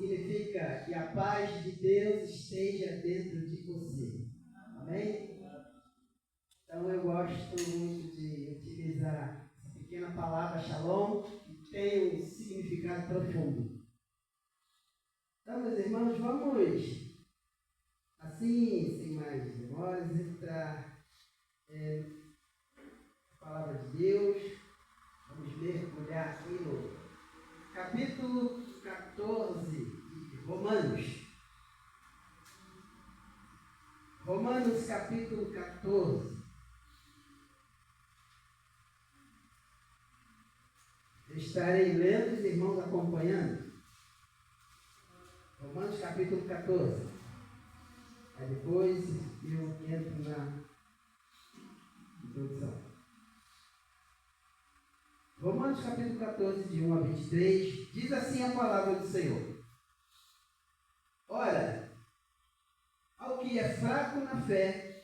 significa que a paz de Deus esteja dentro de você. Amém? Então eu gosto muito de utilizar essa pequena palavra shalom, que tem um significado profundo. Então, meus irmãos, vamos, assim, sem mais demores, entrar na palavra de Deus. Vamos mergulhar aqui no capítulo 14 de Romanos. Romanos, capítulo 14. Estarei lendo, os irmãos acompanhando. Romanos, capítulo 14. Aí depois eu entro na introdução. Romanos, capítulo 14, de 1 a 23, diz assim a palavra do Senhor. Ora, ao que é fraco na fé,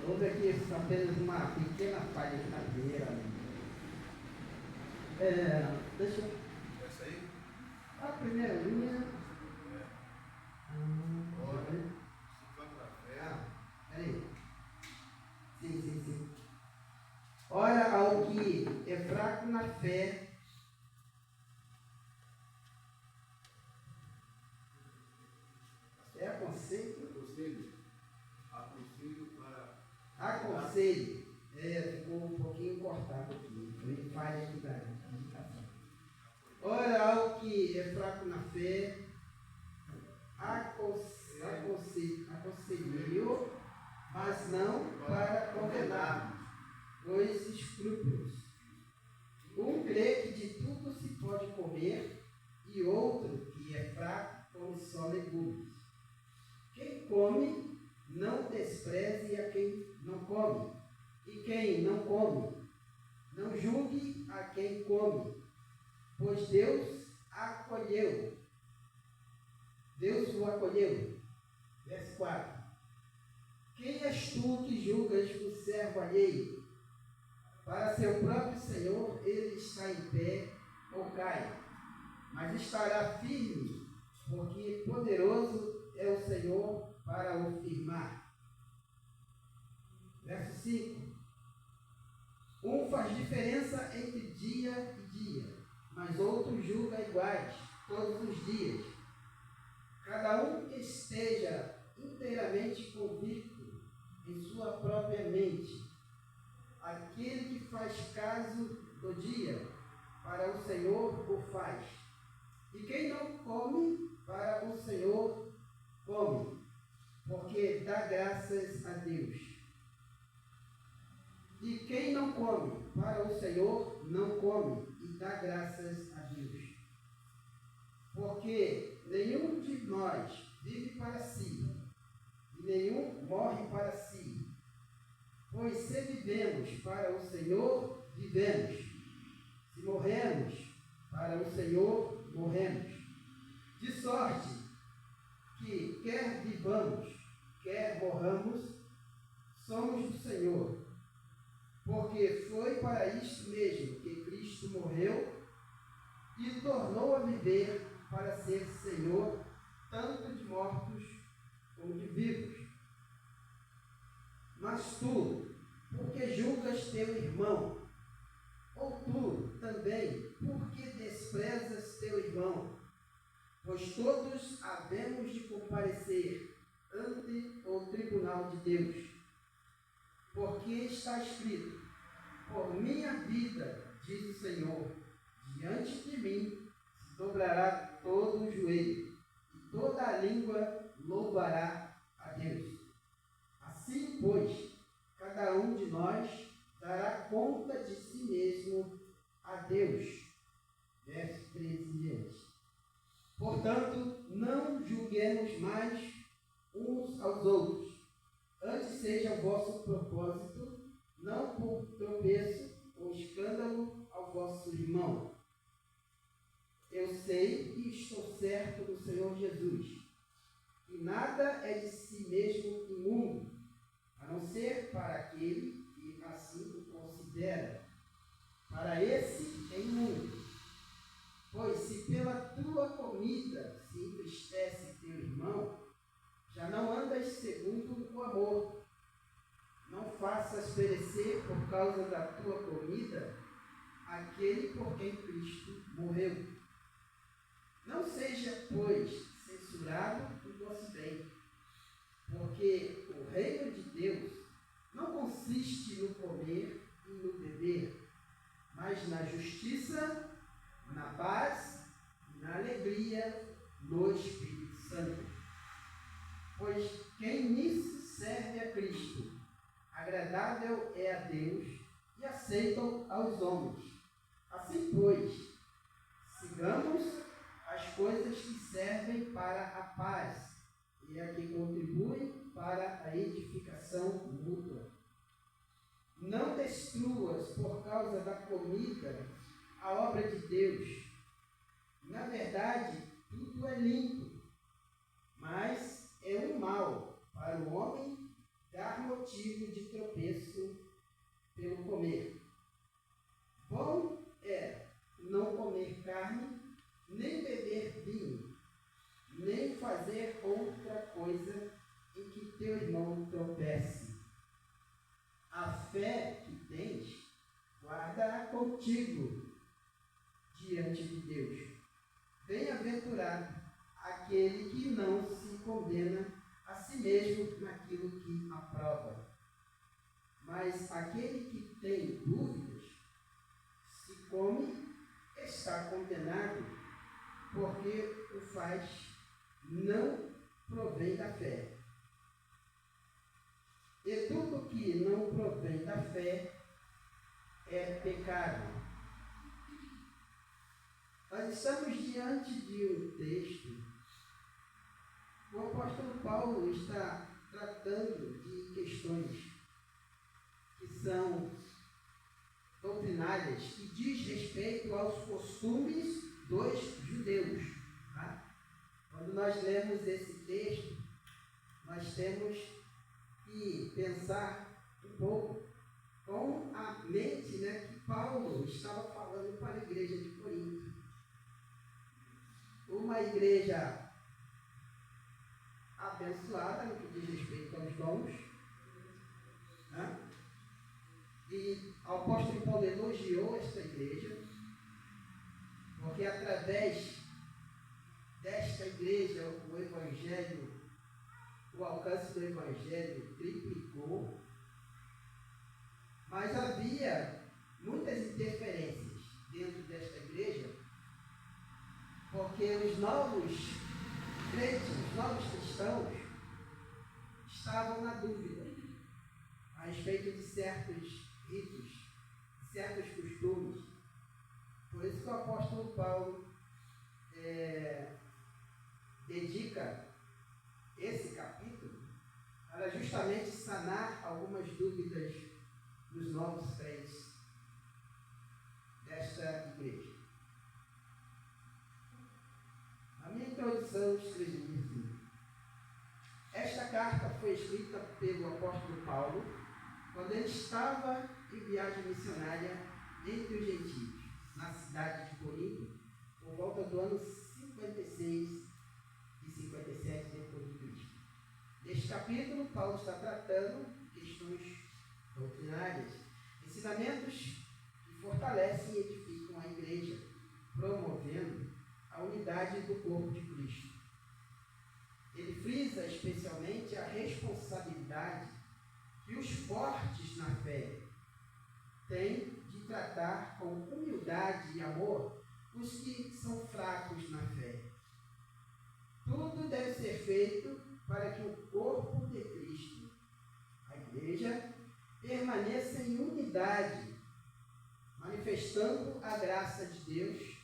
houve aqui apenas uma pequena falha de cadeira. Deixa eu... Essa aí? A primeira linha. Ora, se fraco na fé. Peraí. Sim. Ora, ao que é fraco na fé, aconselho. Ficou um pouquinho cortado aqui. Ele faz aqui da indicação. Ora, ao que é fraco na fé, aconselho, mas não para condenar os escrúpulos. Um crê que de tudo se pode comer, e outro que é fraco come só legumes. Quem come, não despreze a quem não come, e quem não come, não julgue a quem come, pois Deus o acolheu. Verso 4. Quem és tu que julgas o servo alheio? Para seu próprio Senhor ele está em pé ou cai, mas estará firme, porque poderoso é o Senhor para o firmar. Verso 5. Um faz diferença entre dia e dia, mas outro julga iguais todos os dias. Cada um esteja inteiramente convicto em sua própria mente. Aquele que faz caso do dia, para o Senhor o faz. E quem não come, para o Senhor come, porque dá graças a Deus. E quem não come, para o Senhor não come, e dá graças a Deus. Porque nenhum de nós vive para si, e nenhum morre para si. Pois se vivemos para o Senhor, vivemos. Se morremos, para o Senhor, morremos. De sorte que, quer vivamos, quer morramos, somos do Senhor. Porque foi para isto mesmo que Cristo morreu e tornou a viver para ser Senhor, tanto de mortos como de vivos. Mas tu, porque julgas teu irmão? Ou tu também, porque desprezas teu irmão? Pois todos havemos de comparecer ante o tribunal de Deus. Porque está escrito: por minha vida, diz o Senhor, diante de mim se dobrará todo o joelho, e toda a língua louvará a Deus. Assim, pois, cada um de nós dará conta de si mesmo a Deus. Verso 13 em diante. Portanto, não julguemos mais uns aos outros. Antes seja o vosso propósito, não por tropeço ou escândalo ao vosso irmão. Eu sei e estou certo do Senhor Jesus, que nada é de si mesmo imundo, a não ser para aquele que assim o considera. Para esse é imundo. Pois se pela tua comida se entristece teu irmão, já não andas segundo o amor. Não faças perecer por causa da tua comida aquele por quem Cristo morreu. Não seja, pois, censurado do vosso bem, porque o reino de Deus não consiste no comer e no beber, mas na justiça, na paz e na alegria no Espírito Santo. Pois quem nisso serve a Cristo, agradável é a Deus e aceitam aos homens. Assim, pois, sigamos as coisas que servem para a paz e a que contribuem para a edificação mútua. Não destruas por causa da comida a obra de Deus. Na verdade, tudo é limpo, mas é um mal para o homem dar motivo de tropeço pelo comer. Bom é não comer carne, nem beber vinho, nem fazer outra coisa em que teu irmão tropece. A fé que tens, guarda-a contigo diante de Deus. Bem-aventurado aquele que não se condena a si mesmo naquilo que aprova. Mas aquele que tem dúvidas, se come, está condenado, porque o faz não provém da fé. E tudo que não provém da fé é pecado. Nós estamos diante de um texto. O apóstolo Paulo está tratando de questões que são doutrinárias, que diz respeito aos costumes dos judeus. Tá? Quando nós lemos esse texto, nós temos que pensar um pouco com a mente, que Paulo estava falando para a igreja de Corinto. Uma igreja abençoada no que diz respeito aos dons. E o apóstolo Paulo elogiou esta igreja, porque através desta igreja o evangelho, o alcance do evangelho triplicou, mas havia muitas interferências dentro desta igreja, porque os novos crentes, os novos cristãos, estavam na dúvida a respeito de certos ritos, de certos costumes. Por isso que o apóstolo Paulo dedica esse capítulo para justamente sanar algumas dúvidas dos novos crentes desta igreja. A minha introdução escrevi assim: esta carta foi escrita pelo apóstolo Paulo quando ele estava em viagem missionária entre os gentios, na cidade de Corinto, por volta do ano 56 e 57 depois de Cristo. Neste capítulo, Paulo está tratando questões doutrinárias, ensinamentos que fortalecem e edificam a igreja, promovendo a unidade do corpo de Cristo. Ele frisa especialmente a responsabilidade que os fortes na fé têm de tratar com humildade e amor os que são fracos na fé. Tudo deve ser feito para que o corpo de Cristo, a igreja, permaneça em unidade, manifestando a graça de Deus.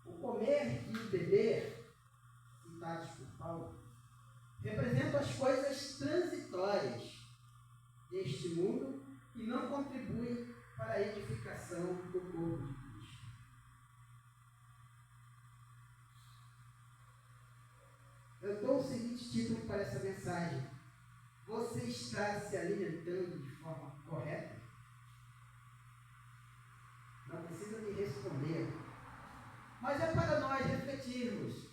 O comer e o beber, citados por Paulo, representam as coisas transitórias deste mundo e não contribuem para a edificação do corpo de Cristo. título para essa mensagem: você está se alimentando de forma correta? Não precisa me responder, mas é para nós refletirmos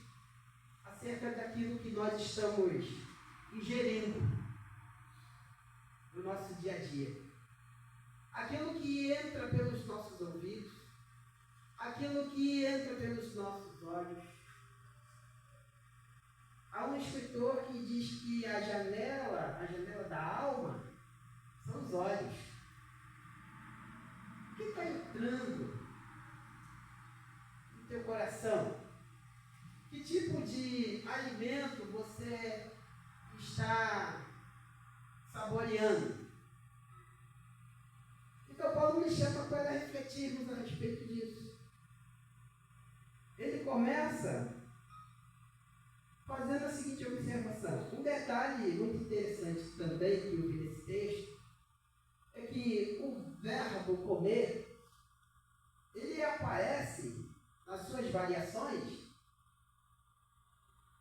acerca daquilo que nós estamos ingerindo no nosso dia a dia. Aquilo que entra pelos nossos ouvidos, aquilo que entra pelos nossos olhos. Há um escritor que diz que a janela da alma são os olhos. O que está entrando no teu coração? Que tipo de alimento você está saboreando? Então Paulo me chama para refletirmos a respeito disso. Ele começa fazendo a seguinte observação. Um detalhe muito interessante também que eu vi nesse texto é que o verbo comer, ele aparece nas suas variações.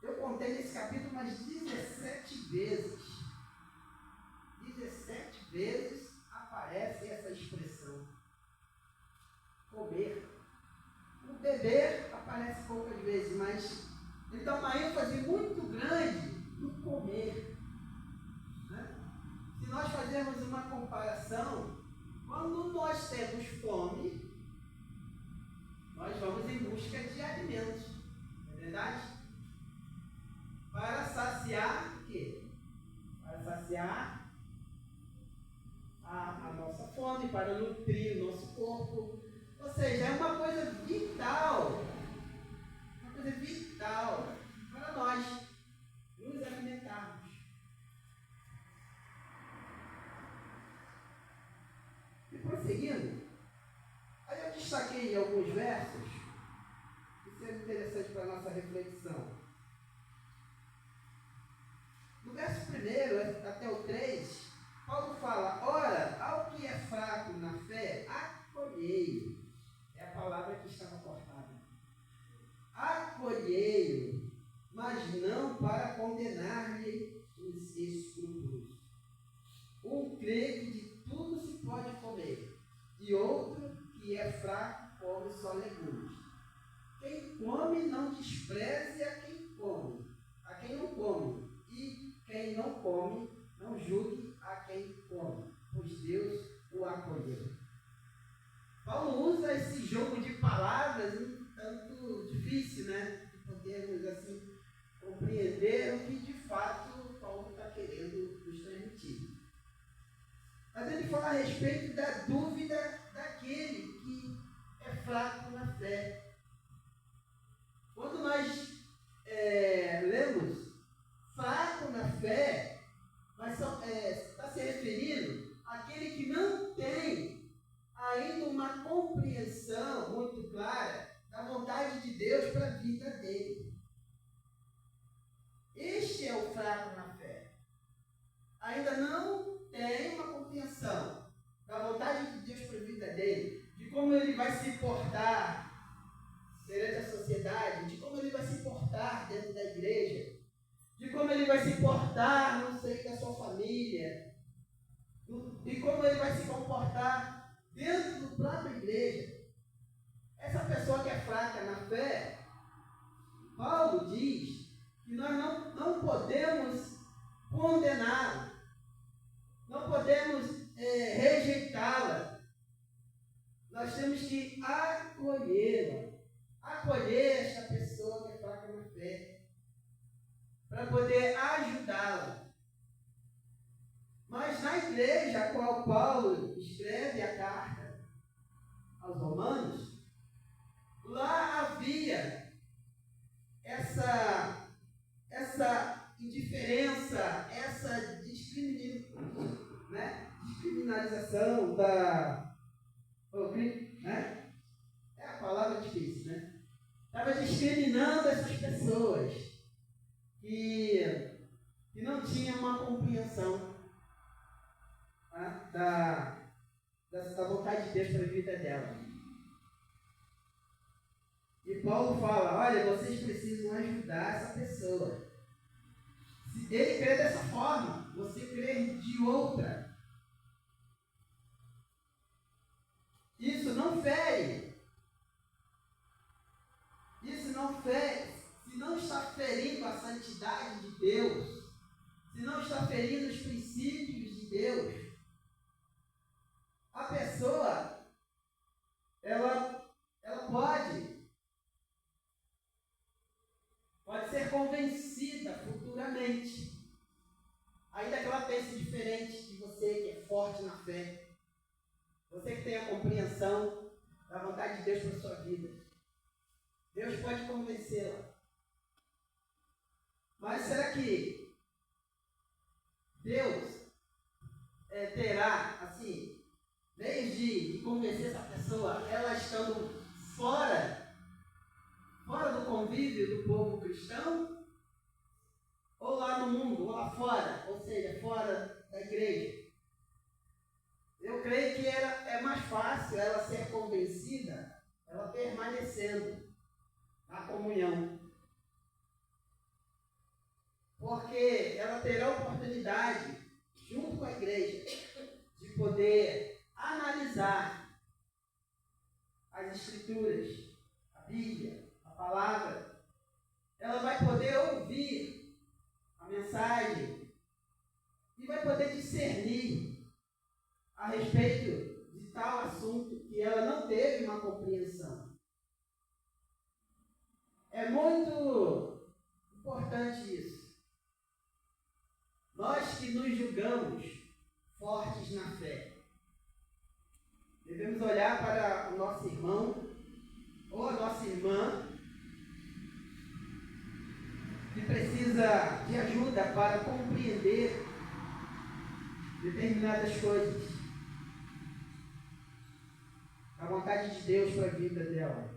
Eu contei nesse capítulo umas 17 vezes. 17 vezes aparece essa expressão. Comer. O beber aparece poucas vezes, mas então uma ênfase muito grande no comer. Né? Se nós fazermos uma comparação, quando nós temos fome, nós vamos em busca de alimentos. Não é verdade? Para saciar o quê? Para saciar a nossa fome, para nutrir o nosso corpo. Ou seja, é uma coisa vital. Uma coisa vital para nós nos alimentarmos. E prosseguindo, aí eu destaquei alguns versos que são interessantes para a nossa reflexão. No verso 1 até o 3, Paulo fala: ora, ao que é fraco na fé, acolhei. É a palavra que estava cortada. Acolhei-o, mas não para condenar-lhe os escrúpulos. Um crê que de tudo se pode comer, e outro que é fraco come só legumes. Quem come não despreze a quem come, a quem não come, e quem não come não julgue a quem come, pois Deus o acolheu. Paulo usa esse jogo de palavras um tanto difícil, né? De podermos assim compreender o que de fato Paulo está querendo nos transmitir. Mas ele fala a respeito da dúvida daquele que é fraco na fé. Quando nós lemos fraco na fé, mas está se referindo àquele que não tem ainda uma compreensão muito clara da vontade de Deus para a vida dele. Este é o fraco na fé. Ainda não tem uma compreensão da vontade de Deus para a vida dele, de como ele vai se portar perante a sociedade, de como ele vai se portar dentro da igreja, de como ele vai se portar no seio da sua família, de como ele vai se comportar dentro da própria igreja. Essa pessoa que é fraca na fé, Paulo diz que nós não podemos condená-la, não podemos rejeitá-la. Nós temos que acolhê-la, acolher esta pessoa que é fraca na fé, para poder ajudá-la. Mas na igreja a qual Paulo escreve a carta aos Romanos, lá havia essa indiferença, essa descriminalização da... né? É a palavra difícil, né? Estava discriminando essas pessoas que não tinham uma compreensão, tá? da vontade de Deus para a vida dela. E Paulo fala: olha, vocês precisam ajudar essa pessoa. Ele crê dessa forma, você crê de outra. Isso não fere. Isso não fere. Se não está ferindo a santidade de Deus, se não está ferindo os princípios de Deus, a pessoa, ela pode ser convencida futuramente, ainda que ela pense diferente de você, que é forte na fé, você que tem a compreensão da vontade de Deus para a sua vida. Deus pode convencê-la. Mas será que Deus terá, assim, meios de convencer essa pessoa, ela estando fora do convívio do povo cristão? Ou lá no mundo, ou lá fora, ou seja, fora da igreja? Eu creio que é mais fácil ela ser convencida, ela permanecendo na comunhão. Porque ela terá a oportunidade, junto com a igreja, de poder analisar as Escrituras, a Bíblia, a palavra. Ela vai poder ouvir a mensagem e vai poder discernir a respeito de tal assunto que ela não teve uma compreensão. É muito importante isso. Nós que nos julgamos fortes na fé, devemos olhar para o nosso irmão ou a nossa irmã que precisa de ajuda para compreender determinadas coisas, a vontade de Deus para a vida dela.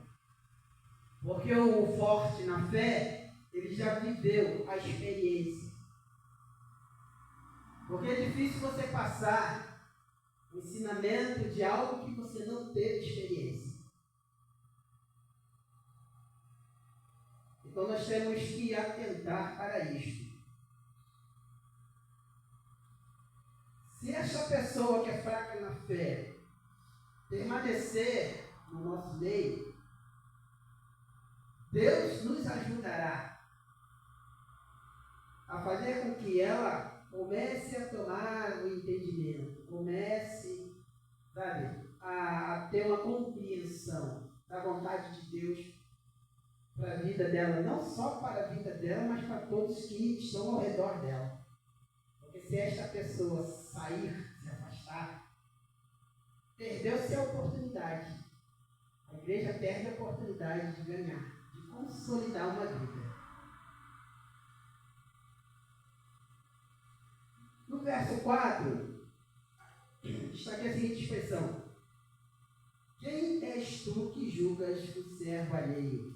Porque o forte na fé, ele já viveu a experiência. Porque é difícil você passar o ensinamento de algo que você não teve experiência. Então nós temos que atentar para isto. Se essa pessoa que é fraca na fé permanecer no nosso meio, Deus nos ajudará a fazer com que ela comece a tomar o entendimento, comece, a ter uma compreensão da vontade de Deus para a vida dela, não só para a vida dela, mas para todos que estão ao redor dela. Porque se esta pessoa sair, se afastar, perdeu-se a oportunidade. A igreja perde a oportunidade de ganhar, de consolidar uma vida. No verso 4, está aqui a seguinte expressão: quem és tu que julgas o servo alheio?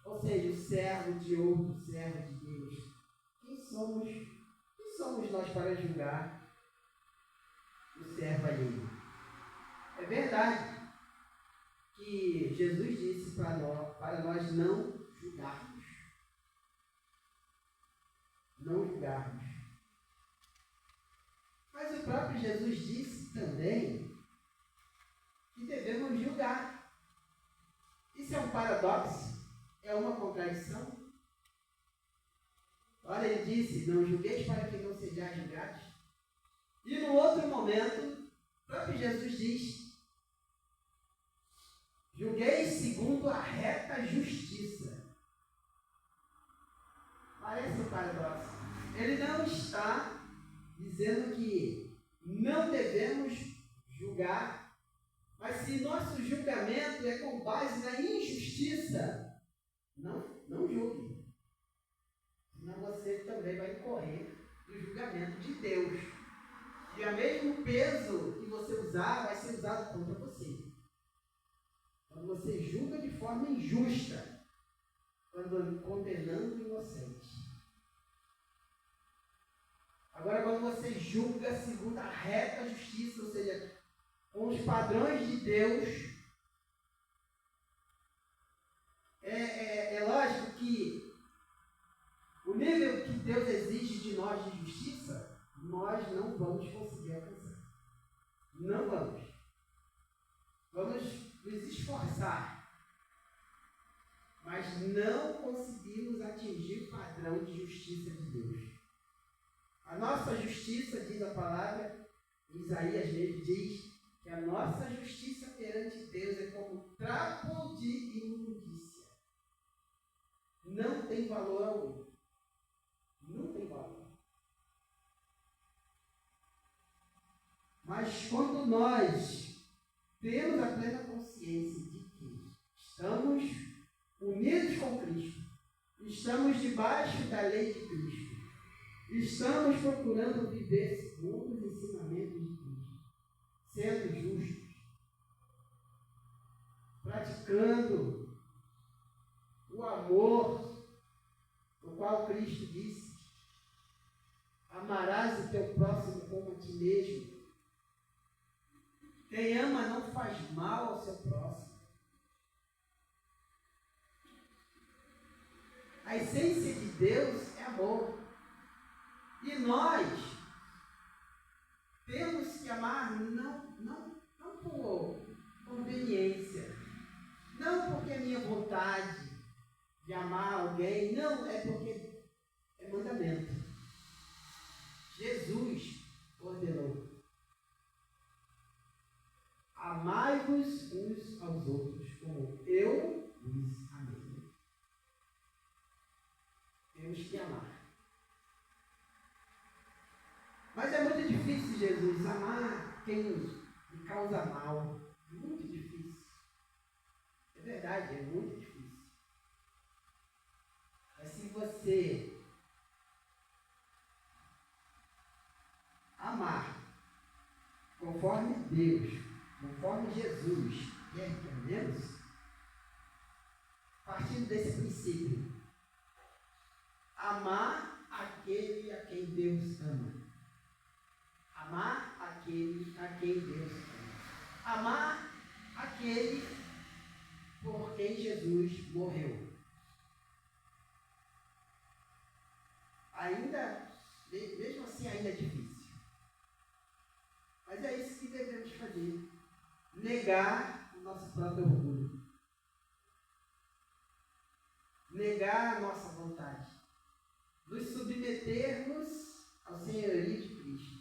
Ou seja, o servo de outro servo de Deus. Quem somos nós para julgar o servo alheio? É verdade que Jesus disse para nós não julgarmos. Não julgarmos. Mas o próprio Jesus disse também que devemos julgar. Isso é um paradoxo? É uma contradição? Olha, ele disse, não julgueis para que não sejais julgados. E no outro momento, o próprio Jesus diz, julgueis segundo a reta justiça. Parece um paradoxo. Ele não está dizendo que não devemos julgar, mas se nosso julgamento é com base na injustiça, não julgue. Senão você também vai incorrer no julgamento de Deus. E o mesmo peso que você usar vai ser usado contra você. Quando você julga de forma injusta, quando condenando o inocente. Agora, quando você julga segundo a reta justiça, ou seja, com os padrões de Deus, é lógico que o nível que Deus exige nós de justiça, nós não vamos conseguir alcançar. Não vamos. Vamos nos esforçar, mas não conseguimos atingir o padrão de justiça de Deus. A nossa justiça, diz a palavra, Isaías mesmo diz, que a nossa justiça perante Deus é como trapo de imundícia. Não tem valor algum. Não tem valor. Mas quando nós temos a plena consciência de que estamos unidos com Cristo, estamos debaixo da lei de Cristo, estamos procurando viver segundo os ensinamentos de Cristo, sendo justos, praticando o amor, no qual Cristo disse: amarás o teu próximo como a ti mesmo. Quem ama não faz mal ao seu próximo. A essência de Deus é amor. E nós temos que amar não por conveniência, não porque é minha vontade de amar alguém, não, é porque é mandamento. Jesus ordenou: amai-vos uns aos outros, como eu vos amei. Temos que amar. Mas é muito difícil, Jesus, amar quem me causa mal. É muito difícil. É verdade, é muito difícil. Mas se você amar conforme Deus, conforme Jesus quer que amemos, partindo desse princípio, amar aquele a quem Deus ama. Amar aquele a quem Deus ama. Amar aquele por quem Jesus morreu. Mesmo assim, ainda é difícil. Mas é isso que devemos fazer. Negar o nosso próprio orgulho. Negar a nossa vontade. Nos submetermos ao senhorio de Cristo.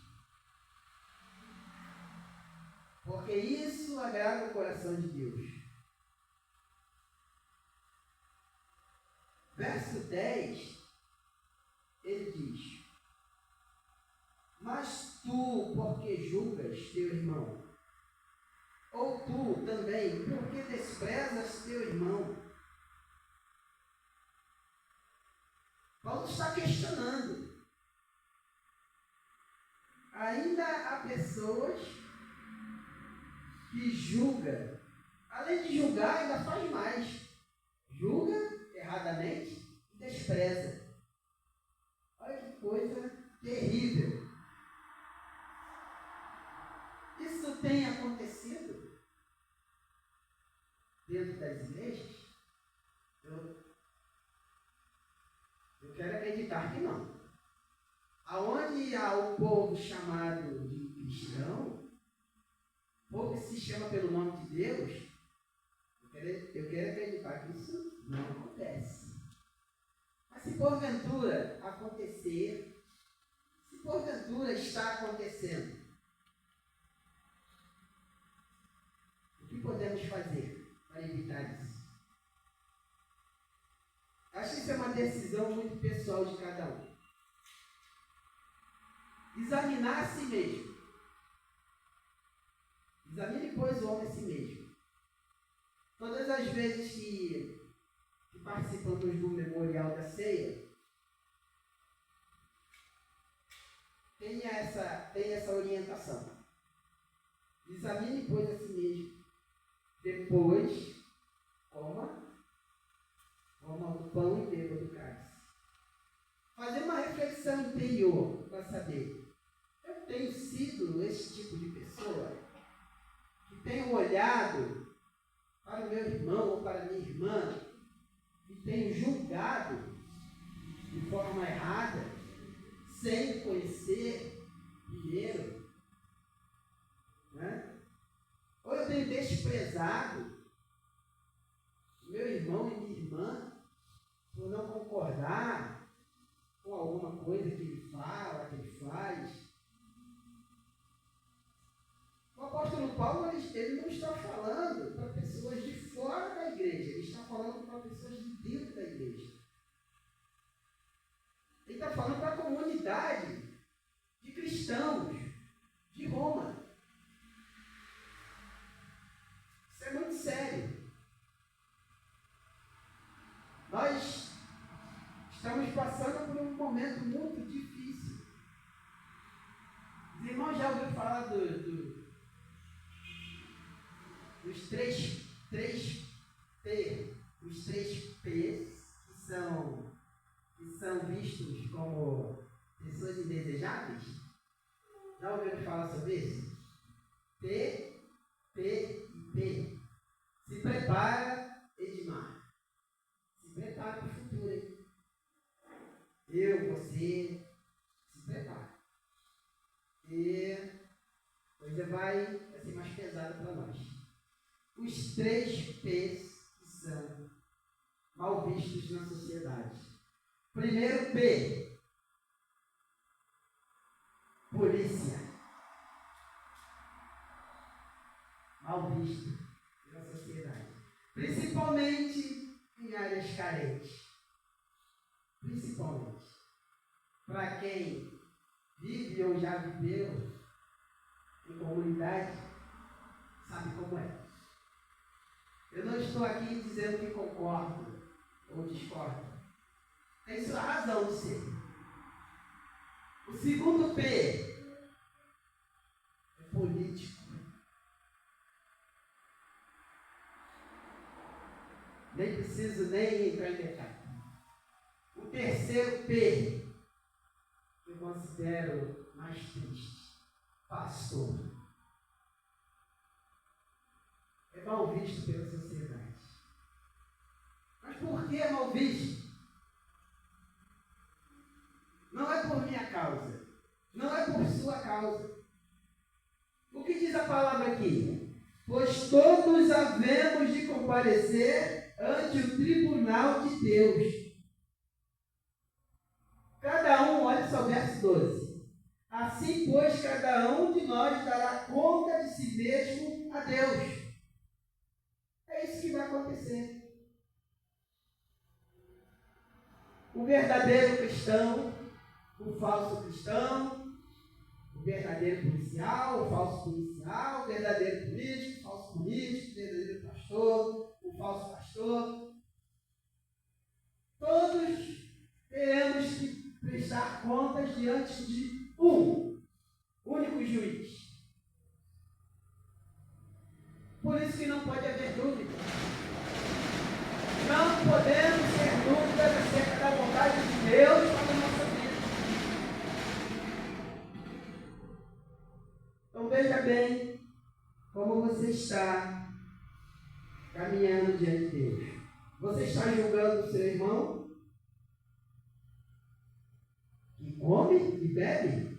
Porque isso agrada o coração de Deus. Verso 10, ele diz: mas tu, porque julgas teu irmão? Ou tu também, porque desprezas teu irmão? Paulo está questionando. Ainda há pessoas que julgam. Além de julgar, ainda faz mais. Julga erradamente e despreza. Olha que coisa terrível. Isso tem acontecido dentro das igrejas? Eu quero acreditar que não. Aonde há o povo chamado de cristão, o povo que se chama pelo nome de Deus, eu quero acreditar que isso não acontece. Mas se porventura acontecer, se porventura está acontecendo, o que podemos fazer para evitar isso? Acho que isso é uma decisão muito pessoal de cada um. Examinar a si mesmo. Examine, pois, o homem a si mesmo. Todas as vezes que participamos do memorial da ceia, tenha essa orientação. Examine, pois, a si mesmo. Depois, coma o pão e beba do cálice. Fazer uma reflexão interior para saber: eu tenho sido esse tipo de pessoa que tenho olhado para o meu irmão ou para a minha irmã e tenho julgado de forma errada, sem conhecer primeiro, né? Ou eu tenho desprezado meu irmão e minha irmã por não concordar com alguma coisa que ele fala, que ele faz. O apóstolo Paulo, ele não está falando para pessoas de fora da igreja, ele está falando para pessoas de dentro da igreja. Ele está falando para a comunidade de cristãos de Roma. Isso é muito sério. Nós estamos passando por um momento muito difícil. Os irmãos já ouviram falar dos três P, os três P's, que são vistos como pessoas indesejáveis? Já ouviram falar sobre isso? P, P e P. Se prepara, Edmar. Se prepara para o futuro, hein? Eu, você, se prepara. E a coisa vai ser mais pesada para nós. Os três P's que são mal vistos na sociedade. Primeiro P, polícia. Mal visto na sociedade. Principalmente em áreas carentes. Principalmente. Para quem vive ou já viveu em comunidade, sabe como é. Eu não estou aqui dizendo que concordo ou discordo. Tem sua razão de ser. O segundo P é político. Nem preciso nem entrar em detalhe. O terceiro P, que eu considero mais triste, pastor. É mal visto pela sociedade. Mas por que é mal visto? Não é por minha causa. Não é por sua causa. O que diz a palavra aqui? Pois todos havemos de comparecer ante o tribunal de Deus. Cada um, olha só o verso 12. Assim, pois, cada um de nós dará conta de si mesmo a Deus. É isso que vai acontecer. O verdadeiro cristão, o falso cristão, o verdadeiro policial, o falso policial, o verdadeiro político, o falso político, o verdadeiro pastor, o falso pastor. Todos teremos que prestar contas diante de um único juiz. Por isso que não pode haver dúvida. Não podemos ter dúvidas acerca da vontade de Deus para a nossa vida. Então veja bem como você está caminhando diante de Deus. Você está julgando o seu irmão que come e bebe?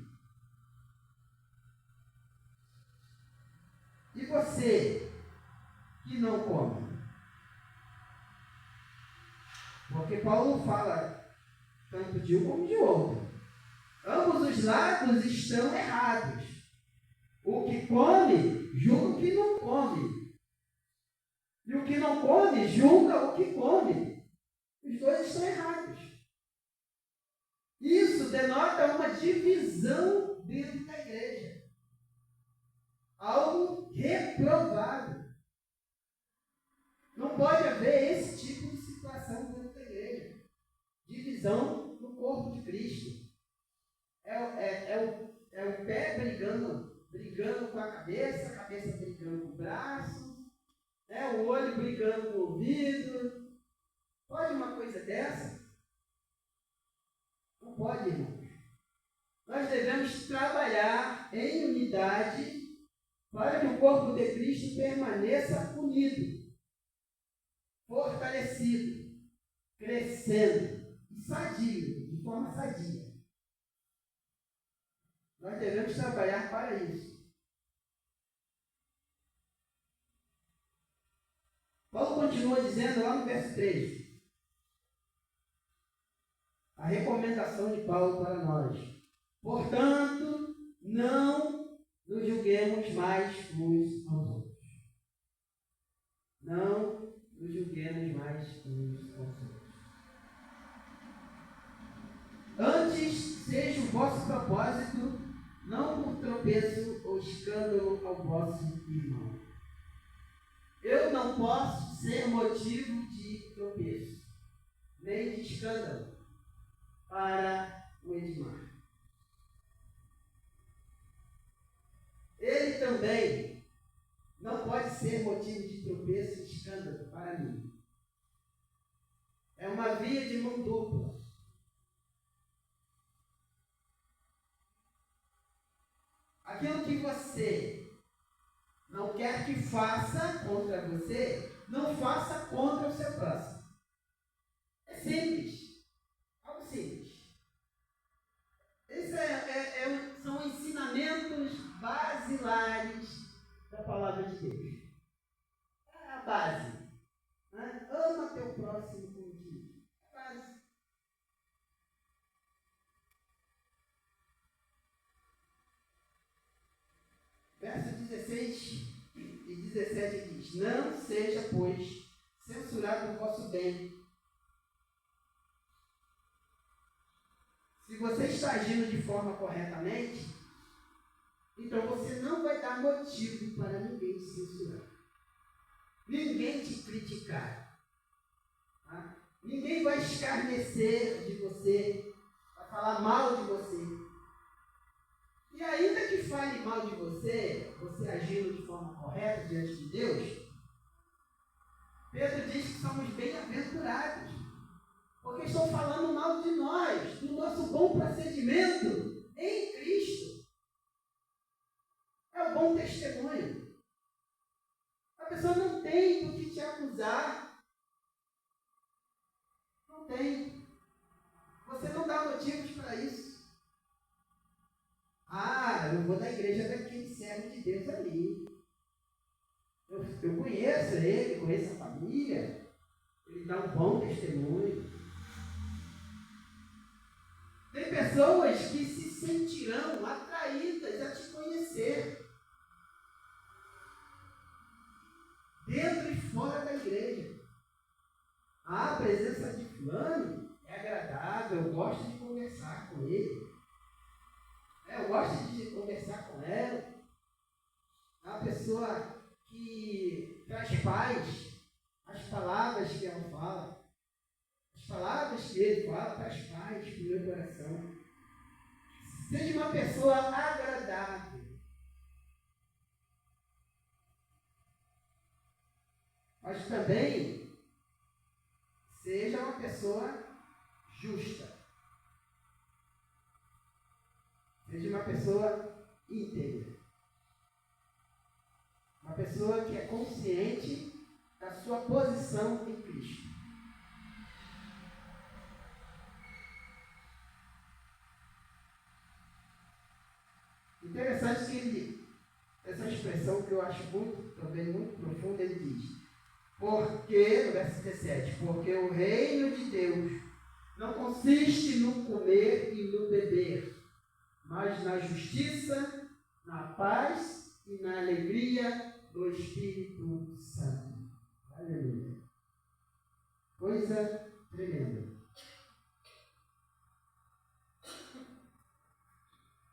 E você que não come? Porque Paulo fala tanto de um como de outro. Ambos os lados estão errados. O que come, julga o que não come. E o que não come, julga o que come. Os dois estão errados. Isso denota uma divisão dentro da igreja. Algo reprovável. Não pode haver esse tipo de situação dentro da igreja. Divisão no corpo de Cristo. É o pé brigando com a cabeça brigando com o braço, o olho brigando com o ouvido. Pode uma coisa dessa? Não pode, irmãos. Nós devemos trabalhar em unidade para que o corpo de Cristo permaneça unido, fortalecido, crescendo e sadio, de forma sadia. Nós devemos trabalhar para isso. Paulo continua dizendo lá no verso 3. A recomendação de Paulo para nós. Portanto, não nos julguemos mais uns aos outros. Não nos julguemos mais uns aos outros. Antes, seja o vosso propósito, não por tropeço ou escândalo ao vosso irmão. Eu não posso ser motivo de tropeço, nem de escândalo para o Edmar. Ele também não pode ser motivo de tropeço e escândalo para mim. É uma via de mão dupla. Aquilo que você não quer que faça contra você, não faça contra o seu próximo. É simples. Algo simples. Esses são ensinamentos basilares da palavra de Deus. É a base. Né? Ama teu próximo como ti. É a base. Verso 16 e 17 diz: Não seja, pois, censurado o vosso bem. Se você está agindo de forma corretamente, então você não vai dar motivo para ninguém te censurar. Ninguém te criticar. Tá? Ninguém vai escarnecer de você, vai falar mal de você. E ainda que fale mal de você, você agindo de forma correta diante de Deus, Pedro diz que somos bem-aventurados, porque estão falando mal de nós, do nosso bom procedimento em Cristo. É o bom testemunho. A pessoa não tem do que te acusar. Não tem. Você não dá motivos para isso. Eu vou na igreja daquele servo de Deus ali. Eu conheço ele, conheço a família. Ele dá um bom testemunho. Tem pessoas que se sentirão atraídas a te conhecer. Dentro e fora da igreja. A presença de fulano é agradável, eu gosto de conversar com ele. Eu gosto de conversar com ela. É uma pessoa que traz paz às palavras que ela fala. As palavras que ele fala traz paz para o meu coração. Seja uma pessoa agradável. Mas também seja uma pessoa justa. Seja uma pessoa íntegra. Uma pessoa que é consciente da sua posição em Cristo. Interessante que essa expressão que eu acho também muito profunda, ele diz: porque, no verso 17, porque o reino de Deus não consiste no comer e no beber, mas na justiça, na paz e na alegria do Espírito Santo. Aleluia. Coisa tremenda.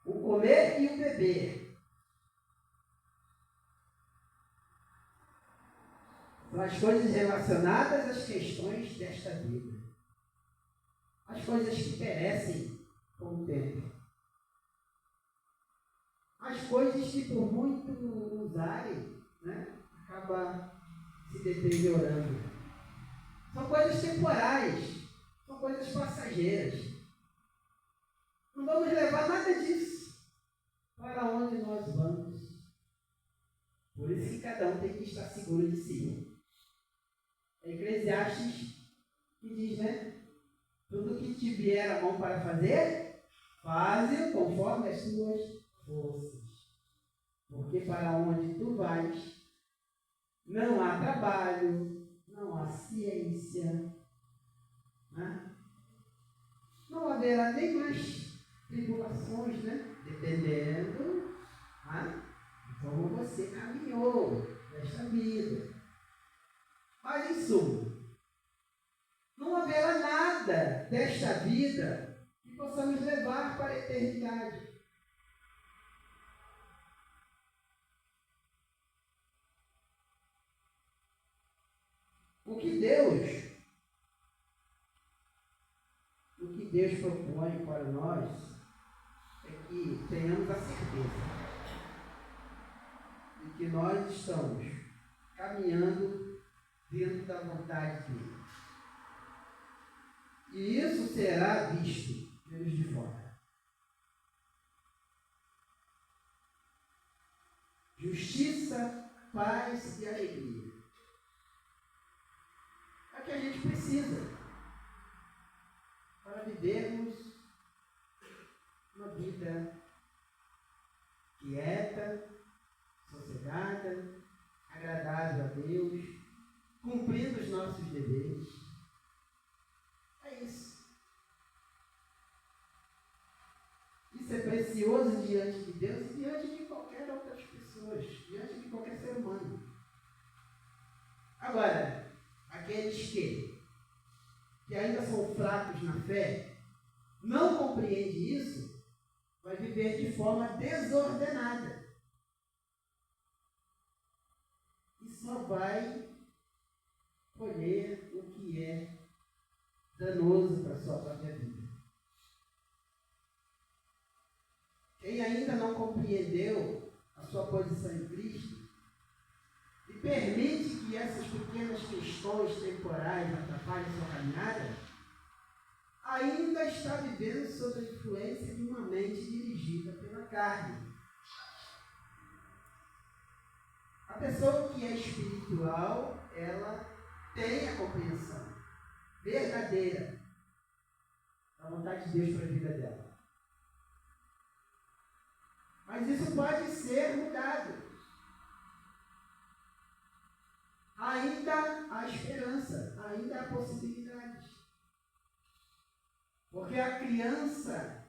O comer e o beber são as coisas relacionadas às questões desta vida. As coisas que perecem com o tempo. As coisas que por muito usarem, acaba se deteriorando. São coisas temporais, são coisas passageiras. Não vamos levar nada disso para onde nós vamos. Por isso que cada um tem que estar seguro de si. É Eclesiastes que diz, tudo que te vier a mão para fazer, faze-o conforme as suas forças. Porque para onde tu vais, não há trabalho, não há ciência, né? Não haverá nem mais tribulações, né? Dependendo, né, de como você caminhou nesta vida. Mas, em suma, não haverá nada desta vida que possamos levar para a eternidade. O que Deus propõe para nós é que tenhamos a certeza de que nós estamos caminhando dentro da vontade dele. E isso será visto pelos de fora. Justiça, paz e alegria. É o que a gente precisa para vivermos uma vida quieta, sossegada, agradável a Deus, cumprindo os nossos deveres. É isso. Isso é precioso diante de Deus e diante de qualquer outras pessoas, diante de qualquer ser humano. Agora, aqueles que ainda são fracos na fé, não compreendem isso, vai viver de forma desordenada. E só vai colher o que é danoso para a sua própria vida. Quem ainda não compreendeu a sua posição em Cristo e permite que essas pequenas questões temporais atrapalhem sua caminhada, ainda está vivendo sob a influência de uma mente dirigida pela carne. A pessoa que é espiritual, ela tem a compreensão verdadeira da vontade de Deus para a vida dela. Mas isso pode ser mudado. Ainda há esperança, ainda há possibilidades. Porque a criança,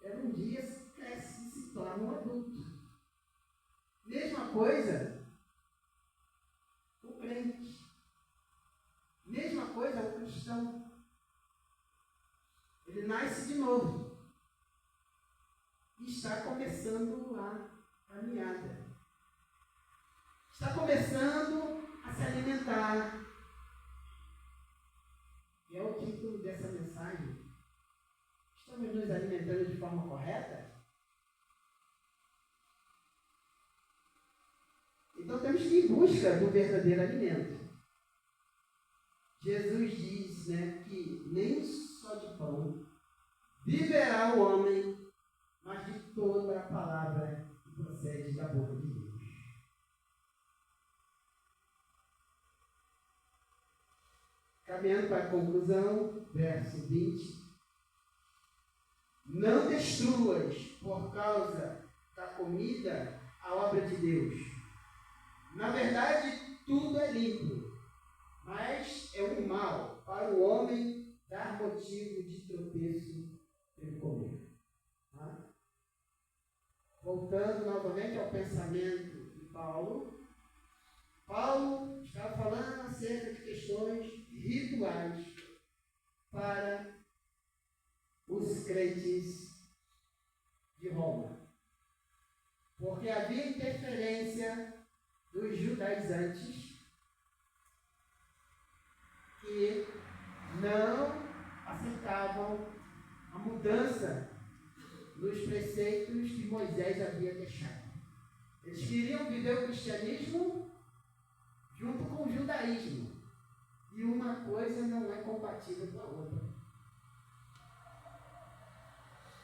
ela um dia cresce e se torna um adulto. Mesma coisa o crente. Mesma coisa o cristão. Ele nasce de novo. E está começando a caminhada. Está começando a se alimentar. E é o título dessa mensagem. Estamos nos alimentando de forma correta? Então temos que ir em busca do verdadeiro alimento. Jesus diz, né, que nem só de pão viverá o homem, mas de toda a palavra que procede da boca de Deus. Caminhando para a conclusão, verso 20. Não destruas por causa da comida a obra de Deus. Na verdade, tudo é limpo, mas é um mal para o homem dar motivo de tropeço pelo comer. Voltando novamente ao pensamento de Paulo. Paulo estava falando acerca de questões rituais para os crentes de Roma. Porque havia interferência dos judaizantes que não aceitavam a mudança nos preceitos que Moisés havia deixado. Eles queriam viver o cristianismo junto com o judaísmo. E uma coisa não é compatível com a outra.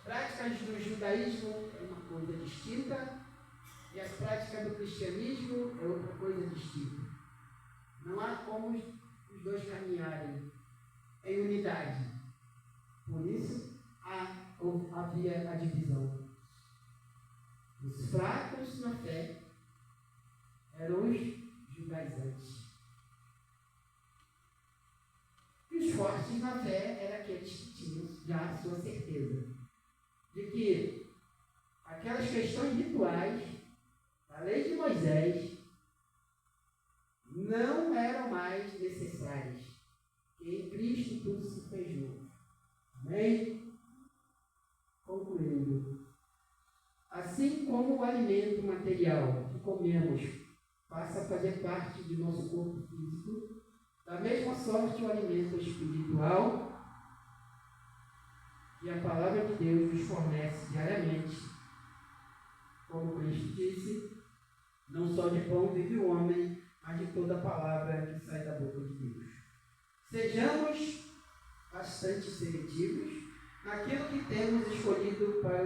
Práticas do judaísmo é uma coisa distinta e as práticas do cristianismo é outra coisa distinta. Não há como os dois caminharem em unidade. Por isso, havia a divisão. Os fracos na fé eram os judaizantes. E os fortes na fé eram aqueles que tinham já a sua certeza de que aquelas questões rituais da lei de Moisés não eram mais necessárias. Que em Cristo tudo se fez novo. Amém? Concluindo. Assim como o alimento material que comemos passa a fazer parte do nosso corpo físico, da mesma sorte o alimento espiritual que a palavra de Deus nos fornece diariamente, como Cristo disse, não só de pão vive o homem, mas de toda a palavra que sai da boca de Deus. Sejamos bastante seletivos naquilo que temos escolhido para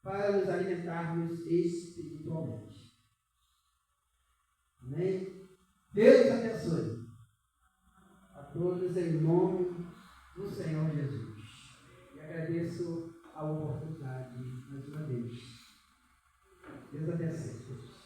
para nos alimentarmos espiritualmente. Amém? Deus abençoe a todos em nome do Senhor Jesus. E agradeço a oportunidade mais uma vez. Deus abençoe.